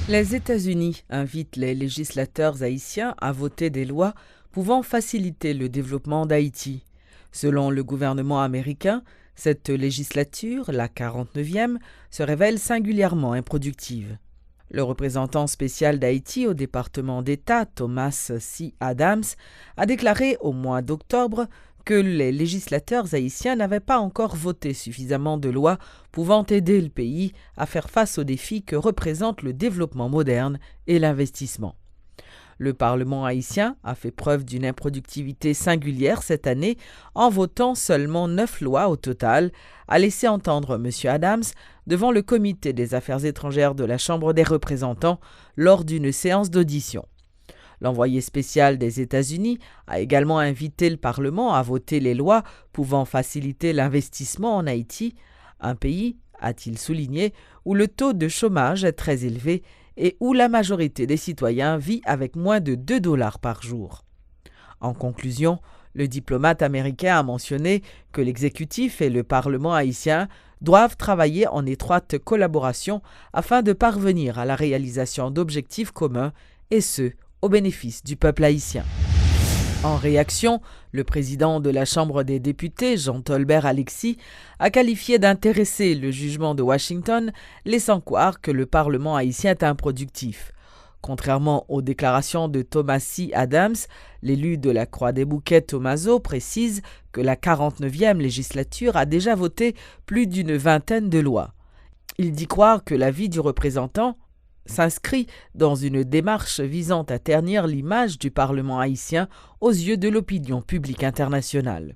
Les États-Unis invitent les législateurs haïtiens à voter des lois pouvant faciliter le développement d'Haïti. Selon le gouvernement américain, cette législature, la 49e, se révèle singulièrement improductive. Le représentant spécial d'Haïti au département d'État, Thomas C. Adams, a déclaré au mois d'octobre que les législateurs haïtiens n'avaient pas encore voté suffisamment de lois pouvant aider le pays à faire face aux défis que représentent le développement moderne et l'investissement. Le Parlement haïtien a fait preuve d'une improductivité singulière cette année en votant seulement 9 lois au total, a laissé entendre M. Adams devant le Comité des affaires étrangères de la Chambre des représentants lors d'une séance d'audition. L'envoyé spécial des États-Unis a également invité le Parlement à voter les lois pouvant faciliter l'investissement en Haïti, un pays, a-t-il souligné, où le taux de chômage est très élevé et où la majorité des citoyens vit avec moins de $2 par jour. En conclusion, le diplomate américain a mentionné que l'exécutif et le Parlement haïtien doivent travailler en étroite collaboration afin de parvenir à la réalisation d'objectifs communs, et ce, au bénéfice du peuple haïtien. En réaction, le président de la Chambre des députés, Jean Tolbert Alexis, a qualifié d'intéressé le jugement de Washington, laissant croire que le Parlement haïtien est improductif. Contrairement aux déclarations de Thomas C. Adams, l'élu de la Croix-des-Bouquets Tomaso précise que la 49e législature a déjà voté plus d'une vingtaine de lois. Il dit croire que l'avis du représentant s'inscrit dans une démarche visant à ternir l'image du Parlement haïtien aux yeux de l'opinion publique internationale.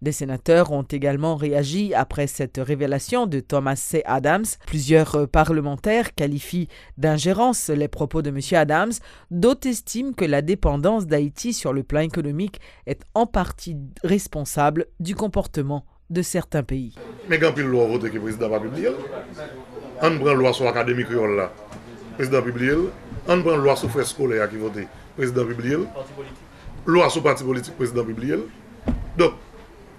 Des sénateurs ont également réagi après cette révélation de Thomas C. Adams. Plusieurs parlementaires qualifient d'ingérence les propos de M. Adams. D'autres estiment que la dépendance d'Haïti sur le plan économique est en partie responsable du comportement de certains pays. Mais quand il loi voté que le président va publier, on prend loi sur l'académie créole là. Président publié, on prend loi sur frais scolaires qui voté, président publié, loi sur parti politique, président publié. Donc,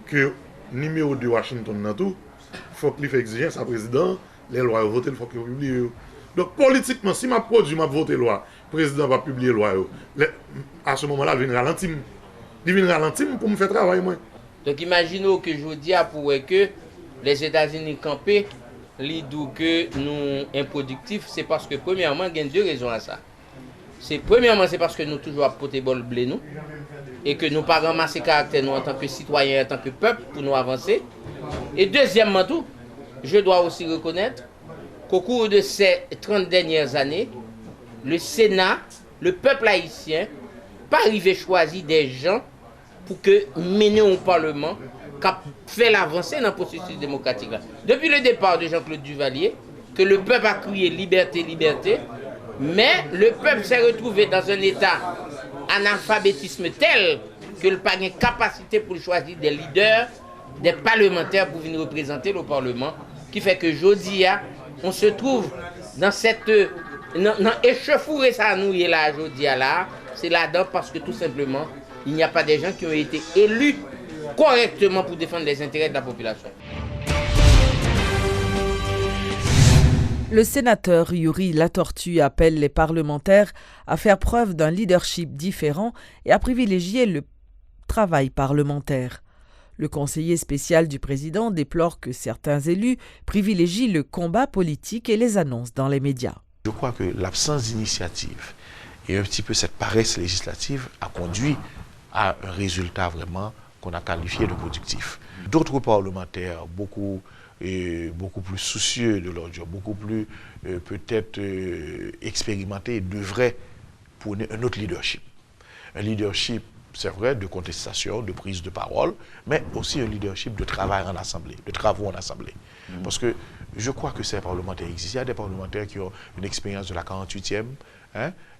que numéro de Washington dans tout, il faut qu'il fasse exigence à président, les lois voter, il faut qu'il publie. Donc, politiquement, si ma produit m'a voté loi, le président va publier loi. À ce moment-là, il vient ralentir. Il vient ralentir pour me faire travailler moi. Donc, imaginons que je dis pour que les États-Unis campent. L'idou que nous improductifs, c'est parce que premièrement, il y a deux raisons à ça. Premièrement, c'est parce que nous toujours à porter bol blé nous et que nous pas ramasser caractère nous en tant que citoyens, en tant que peuple pour nous avancer. Et deuxièmement tout, je dois aussi reconnaître qu'au cours de ces 30 dernières années, le Sénat, le peuple haïtien, pas arrivé choisir des gens pour que mener au Parlement qui a fait l'avancée dans le processus démocratique. Depuis le départ de Jean-Claude Duvalier, que le peuple a crié liberté, liberté, mais le peuple s'est retrouvé dans un état analphabétisme tel que le pas de capacité pour choisir des leaders, des parlementaires pour venir représenter le Parlement, qui fait que aujourd'hui, on se trouve dans cette échauffourée ça nous est là aujourd'hui là, c'est là-dedans parce que tout simplement, il n'y a pas des gens qui ont été élus correctement pour défendre les intérêts de la population. Le sénateur Yuri Latortue appelle les parlementaires à faire preuve d'un leadership différent et à privilégier le travail parlementaire. Le conseiller spécial du président déplore que certains élus privilégient le combat politique et les annonces dans les médias. Je crois que l'absence d'initiative et un petit peu cette paresse législative a conduit à un résultat vraiment qu'on a qualifié de productif. D'autres parlementaires, beaucoup plus soucieux de leur job, beaucoup plus peut-être expérimentés, devraient prôner un autre leadership. Un leadership, c'est vrai, de contestation, de prise de parole, mais aussi un leadership de travail en assemblée, de travaux en assemblée. Parce que je crois que ces parlementaires existent. Il y a des parlementaires qui ont une expérience de la 48e,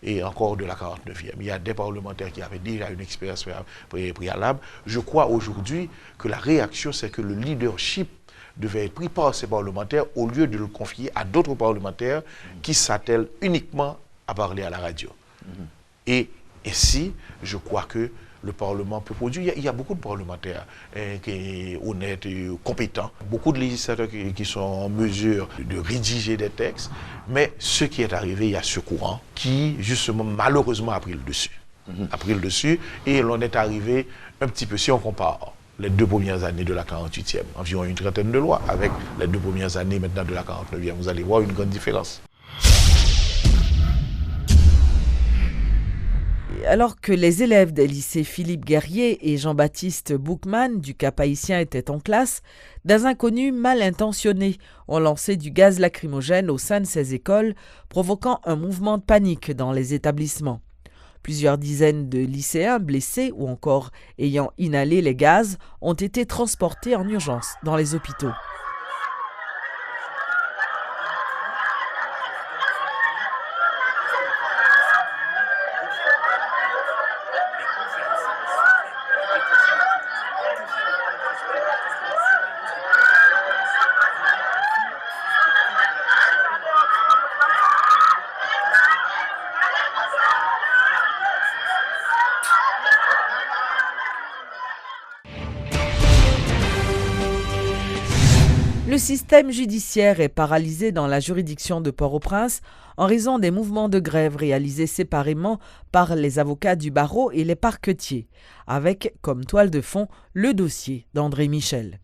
et encore de la 49e. Il y a des parlementaires qui avaient déjà une expérience préalable. Je crois aujourd'hui que la réaction, c'est que le leadership devait être pris par ces parlementaires au lieu de le confier à d'autres parlementaires qui s'attellent uniquement à parler à la radio. Et Ainsi, je crois que le Parlement peut produire. Il y a beaucoup de parlementaires qui sont honnêtes et compétents. Beaucoup de législateurs qui sont en mesure de rédiger des textes. Mais ce qui est arrivé, il y a ce courant qui, justement, malheureusement, a pris le dessus. A pris le dessus et l'on est arrivé un petit peu, si on compare les 2 premières années de la 48e, environ une trentaine de lois, avec les 2 premières années maintenant de la 49e, vous allez voir une grande différence. Alors que les élèves des lycées Philippe Guerrier et Jean-Baptiste Boukman du Cap-Haïtien étaient en classe, des inconnus mal intentionnés ont lancé du gaz lacrymogène au sein de ces écoles, provoquant un mouvement de panique dans les établissements. Plusieurs dizaines de lycéens blessés ou encore ayant inhalé les gaz ont été transportés en urgence dans les hôpitaux. Le système judiciaire est paralysé dans la juridiction de Port-au-Prince en raison des mouvements de grève réalisés séparément par les avocats du barreau et les parquetiers, avec comme toile de fond le dossier d'André Michel.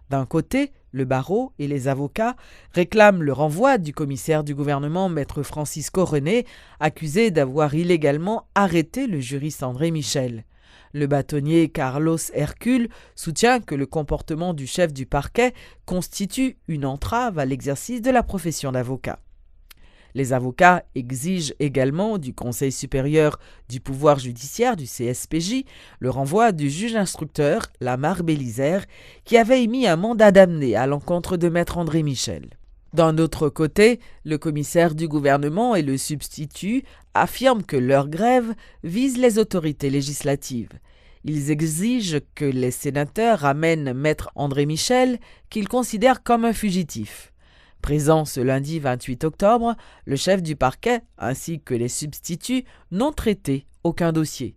D'un côté, le barreau et les avocats réclament le renvoi du commissaire du gouvernement, maître Francisco René, accusé d'avoir illégalement arrêté le juriste André Michel. Le bâtonnier Carlos Hercule soutient que le comportement du chef du parquet constitue une entrave à l'exercice de la profession d'avocat. Les avocats exigent également du Conseil supérieur du pouvoir judiciaire du CSPJ le renvoi du juge instructeur Lamar Bélizaire qui avait émis un mandat d'amener à l'encontre de maître André Michel. D'un autre côté, le commissaire du gouvernement et le substitut affirment que leur grève vise les autorités législatives. Ils exigent que les sénateurs ramènent maître André Michel, qu'ils considèrent comme un fugitif. Présent ce lundi 28 octobre, le chef du parquet ainsi que les substituts n'ont traité aucun dossier.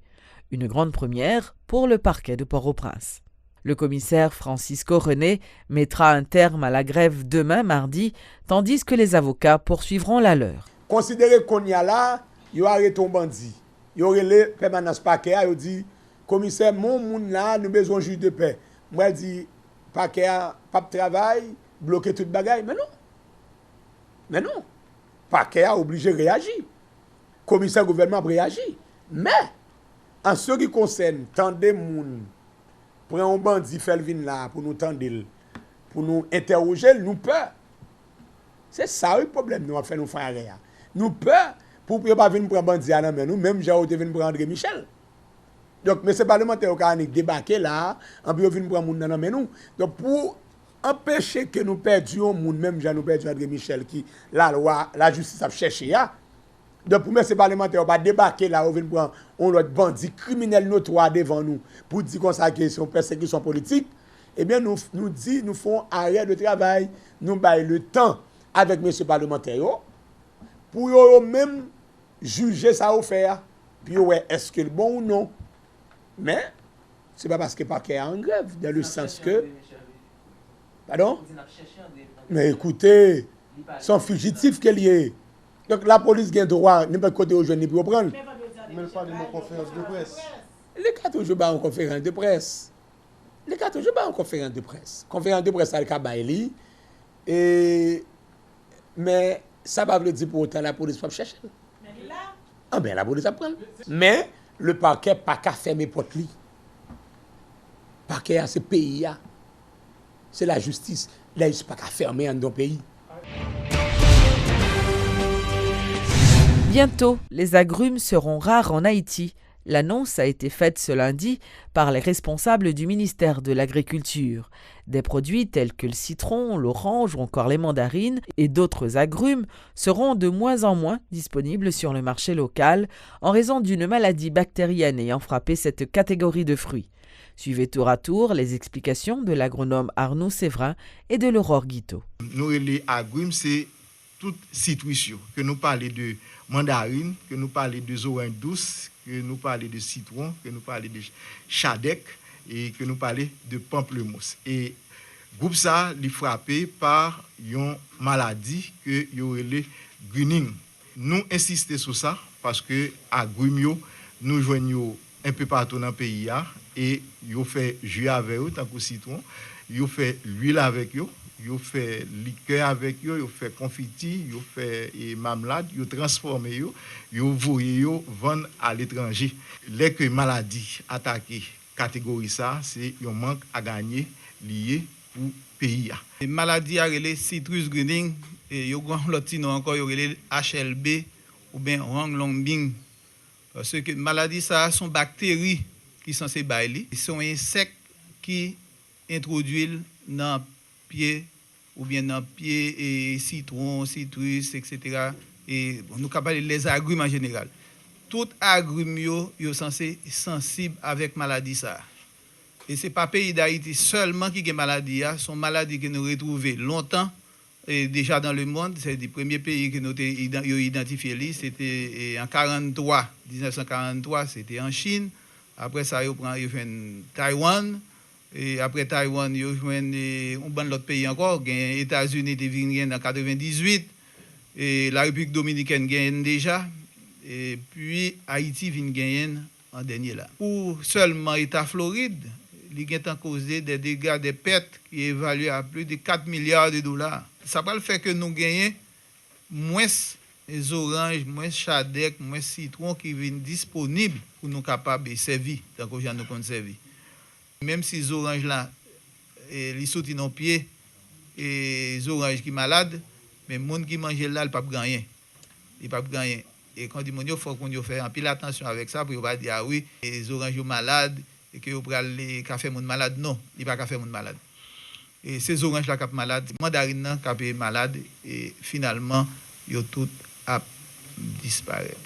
Une grande première pour le parquet de Port-au-Prince. Le commissaire Francisco René mettra un terme à la grève demain mardi, tandis que les avocats poursuivront la leur. Considérez qu'on y a là, il y a arrêté un bandit. Il y aurait les permanence parquet, il dit commissaire, mon monde là, nous besoin de juge de paix. Moi, je dis parquet, pas de travail, bloquer toute bagaille. Mais non. Mais non. Parquet a obligé de réagir. Commissaire gouvernement a réagi. Mais, en ce qui concerne, tendez moun, pour un bandit faire le vin là, pour nous tendre, pour nous interroger, nous peur. C'est ça le problème, nous faire nous faire rien. Nous peur, pour ne pas venir prendre bandit à nous, même j'ai été venu prendre André Michel. Donc, mais ces parlementaires qui ont débarqué là, en plus, venir prendre moun dans nous. Donc, pour empêcher que nous perdions moun, même j'ai nous perdu André Michel, qui la loi, la justice a cherché. Donc, pour ces parlementaires, on va débarquer là, on va prendre un bandit criminel notoire devant nous pour dire qu'on s'est question persécution politique. Eh bien, nous font arrêt de travail, nous baillons le temps avec M. parlementaires pour eux même juger ça au faire. Puis, ouais, est-ce que c'est bon ou non? Mais, ce n'est pas parce que le parquet est en grève, dans le sens que. Pardon? Mais écoutez, sont fugitifs qu'il y est. Donc la police a droit, n'importe côté aux jeunes pour prendre. Mais pas de conférence de presse. Les cas toujours pas en conférence de presse. Les cas toujours pas en conférence de presse. Conférence de presse à Kabaili. Mais ça ne veut pas dire pour autant la police va chercher. Mais là. Ah ben la police va prendre. Mais le parquet n'a pas qu'à fermer porte li. Le parquet a ce pays. C'est la justice. Là, il n'y a pas qu'à fermer dans nos pays. Bientôt, les agrumes seront rares en Haïti. L'annonce a été faite ce lundi par les responsables du ministère de l'Agriculture. Des produits tels que le citron, l'orange ou encore les mandarines et d'autres agrumes seront de moins en moins disponibles sur le marché local en raison d'une maladie bactérienne ayant frappé cette catégorie de fruits. Suivez tour à tour les explications de l'agronome Arnaud Séverin et de l'Aurore Guiteau. Nous, les agrumes, c'est tout citrus, que nous parlons de mandarine, que nous parlons de oranges douces, que nous parlons de citron, que nous parlons de chadec et que nous parlons de pamplemousse. Et groupe ça, il est frappé par une maladie que le greening. Nous insistons sur ça parce que à Grumio, nous joignons un peu partout dans le pays et ils fait jus avec eux, tant que citron, ils fait l'huile avec eux, ils fait liqueur avec eux, ils fait confiti, ils fait marmelade, ils transforment eux, ils voyez vendre à l'étranger. Les que maladie attaquée catégorie ça, c'est un manque à gagner lié pour pays. Les maladies à relais citrus greening et yo grand l'autre nom encore yo relais HLB ou bien Ronglongbing parce que maladie ça sont bactéries qui sont ces baili, sont insectes qui introduisent dans pied ou bien dans pied et citron, citrus etc. et nous capable les agrumes en général. Tout agrumes yo censé sensible avec maladie ça. Et ce n'est pas le pays d'Haïti seulement qui a maladie, sont maladies que nous retrouvons longtemps et déjà dans le monde. C'est le premier pays que nous avons identifié. C'était en 1943, c'était en Chine. Après ça, ils ont fait Taïwan. Et après Taïwan, ils ont fait un autre pays encore. Les États-Unis étaient venus en 1998. Et la République dominicaine gagne déjà. Et puis Haïti vient gagner en dernier là. Pour seulement l'État Floride, il est causé des dégâts, des pertes qui évaluent à plus de 4 milliards de dollars. Ça va le faire que nous gagnons moins les oranges, moins chadec, moins citron qui viennent disponibles pour nous capables de servir, tant que nous compte servir. Même si les oranges là, ils sautent dans les pieds, et les oranges qui sont malades, mais les gens qui mangent là, ils ne peuvent pas gagner. Ils ne peuvent pas gagner. Et quand ils disent, il faut qu'on fasse un peu attention avec ça pour ne pas dire, ah oui, les oranges sont malades, et que vous prenez les cafés moun malade. Non, il n'y a pas café moun malade. Et ces oranges là cap malade, mandarine cap malade et finalement yo tout a disparaître.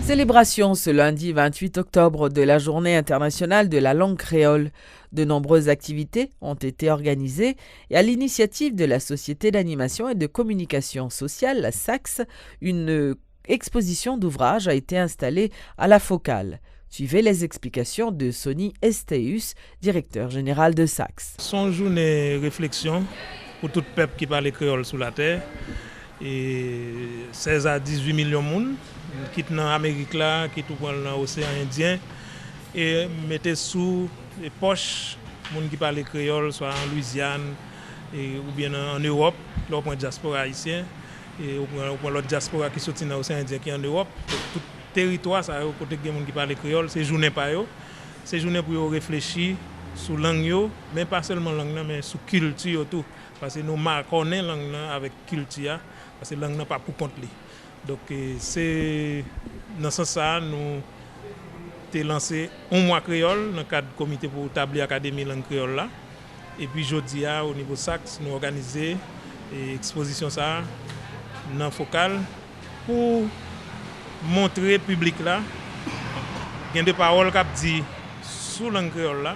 Célébration ce lundi 28 octobre de la Journée internationale de la langue créole. De nombreuses activités ont été organisées et à l'initiative de la Société d'animation et de communication sociale, la SACS, une exposition d'ouvrages a été installée à la Focale. Suivez les explications de Sonny Estéus, directeur général de SACS. Son journée réflexion pour tout peuple qui parle créole sous la terre. Et 16 à 18 millions de monde qui sont dans l'Amérique, qui sont dans l'océan Indien et mettez sous les poches les gens qui parlent créole, soit en Louisiane ou bien en Europe, là on diaspora haïtien. Et on l'autre diaspora qui sortit dans l'océan Indien qui est en Europe. Tout territoire, ça, côté des gens qui parlent créole, c'est journée par eux. C'est journée pour réfléchir sur la langue, mais pas seulement la langue, mais sur la culture tout. Parce que nous marquons la langue avec la culture, parce que la langue n'est pas pour compte. Donc c'est dans ce sens nous avons lancé un mois créole dans le cadre du comité pour établir l'académie langue créole là. Et puis jeudi au niveau SACS, nous organisons une exposition ça dans Focale pour montrer au public là il y a des paroles qui dit sous langue créole là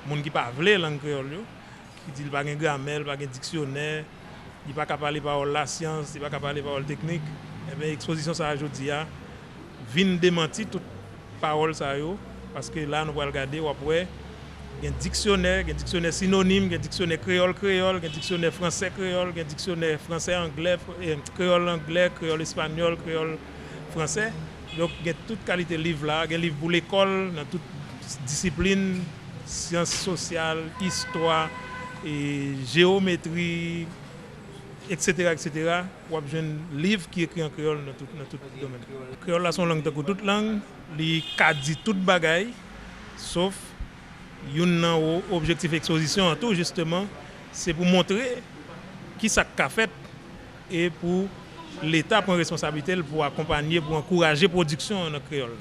monde qui pas veut langue créole qui dit pas de grammaire pas de dictionnaire il pas capable parler parole la science il pas capable parler parole technique et bien exposition ça aujourd'hui vient démentir toute parole ça yo parce que là nous allons regarder après il y a un dictionnaire synonyme, il y a un dictionnaire créole, il y a un dictionnaire français créole, il y a un dictionnaire français anglais, créole anglais, créole espagnol, créole français. Donc il y a toute qualité de livre là, il y a un livre pour l'école dans toute discipline, sciences sociales, histoire et géométrie, etc. On a un livre qui est écrit en créole dans tout domaine. Le créole là son langue de toute langue, il dit toute bagaille sauf un objectif d'exposition en tout justement, c'est pour montrer qui ça a fait et pour l'État prend responsabilité pour accompagner, pour encourager la production en créole.